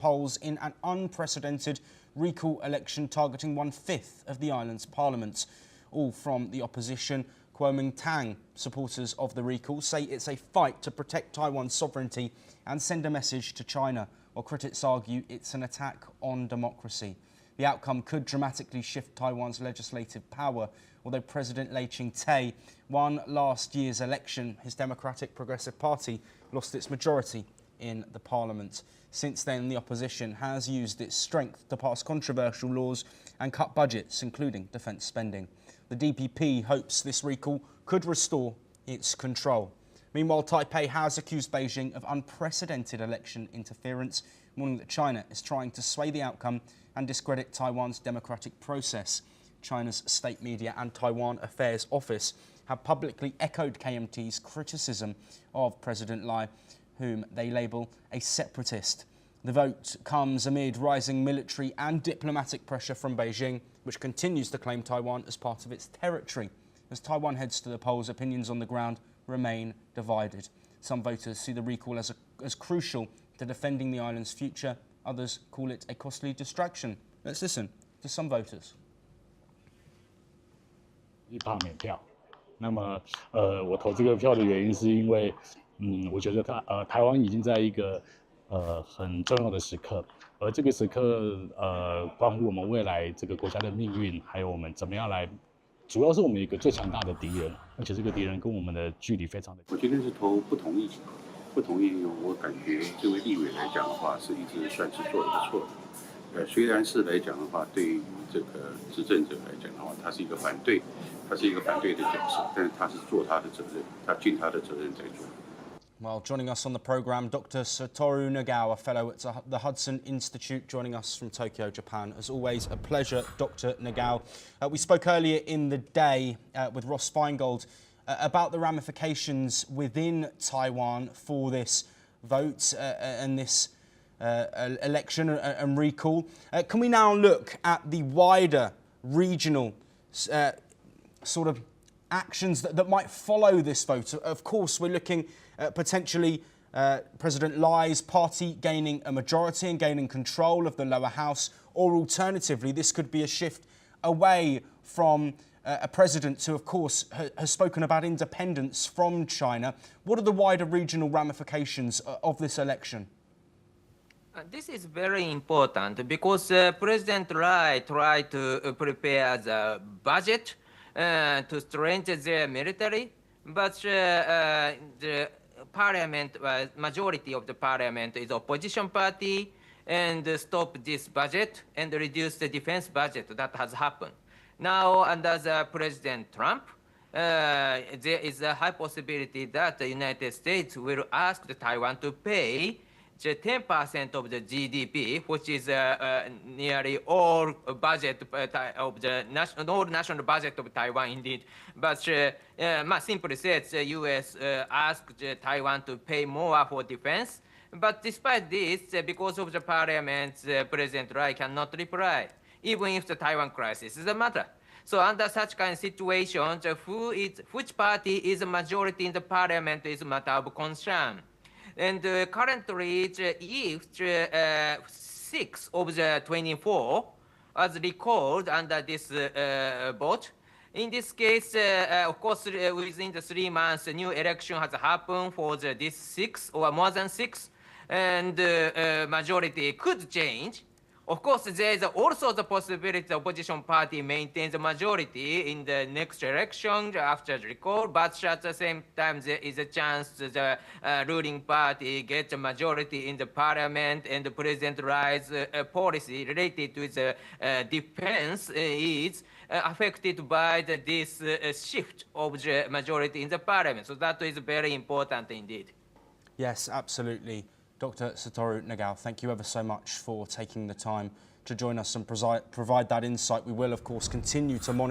polls in an unprecedented recall election targeting 1/5 of the island's parliament, all from the opposition. Kuomintang supporters of the recall say it's a fight to protect Taiwan's sovereignty and send a message to China, while critics argue it's an attack on democracy. The outcome could dramatically shift Taiwan's legislative power, although President Lai Ching-te won last year's election. His Democratic Progressive Party lost its majority in the parliament. Since then, the opposition has used its strength to pass controversial laws and cut budgets, including defence spending. The DPP hopes this recall could restore its control. Meanwhile, Taipei has accused Beijing of unprecedented election interference, warning that China is trying to sway the outcome and discredit Taiwan's democratic process. China's state media and Taiwan Affairs Office have publicly echoed KMT's criticism of President Lai, whom they label a separatist. The vote comes amid rising military and diplomatic pressure from Beijing, which continues to claim Taiwan as part of its territory. As Taiwan heads to the polls, opinions on the ground remain divided. Some voters see the recall as crucial to defending the island's future. Others call it a costly distraction. Let's listen to some voters. 罢免票。那么，我投这个票的原因是因为，我觉得台湾已经在一个很重要的时刻，而这个时刻关乎我们未来这个国家的命运，还有我们怎么样来，主要是我们一个最强大的敌人，而且这个敌人跟我们的距离非常的。我今天是投不同意，不同意，我感觉这位立委来讲的话，是一直算是做得不错的。虽然是来讲的话，对于这个执政者来讲的话，他是一个反对的角色，但是他是做他的责任，他尽他的责任在做。 Well, joining us on the programme, Dr. Satoru Nagao, a fellow at the Hudson Institute, joining us from Tokyo, Japan. As always, a pleasure, Dr. Nagao. We spoke earlier in the day with Ross Feingold about the ramifications within Taiwan for this vote and this election and recall. Can we now look at the wider regional sort of actions that might follow this vote? Of course, we're looking at potentially President Lai's party gaining a majority and gaining control of the lower house, or alternatively, this could be a shift away from a president who, of course, has spoken about independence from China. What are the wider regional ramifications of this election? This is very important because President Lai tried to prepare the budget to strengthen their military, but the parliament, majority of the parliament is opposition party, and stop this budget and reduce the defense budget. That has happened. Now, under the President Trump, there is a high possibility that the United States will ask Taiwan to pay the 10% of the GDP, which is nearly all budget of the national budget of Taiwan, indeed. But simply said, the U.S. asked Taiwan to pay more for defense. But despite this, because of the parliament, President Lai cannot reply, even if the Taiwan crisis is a matter. So under such kind of situation, which party is a majority in the parliament is a matter of concern. And currently, if 6 of the 24 as recalled under this vote, in this case, of course, within the 3 months, a new election has happened for this 6 or more than 6, and majority could change. Of course, there is also the possibility the opposition party maintains the majority in the next election after the recall, but at the same time, there is a chance the ruling party gets a majority in the parliament, and the President Lai's policy related to the defense is affected by this shift of the majority in the parliament. So that is very important indeed. Yes, absolutely. Dr. Satoru Nagao, thank you ever so much for taking the time to join us and provide that insight. We will, of course, continue to monitor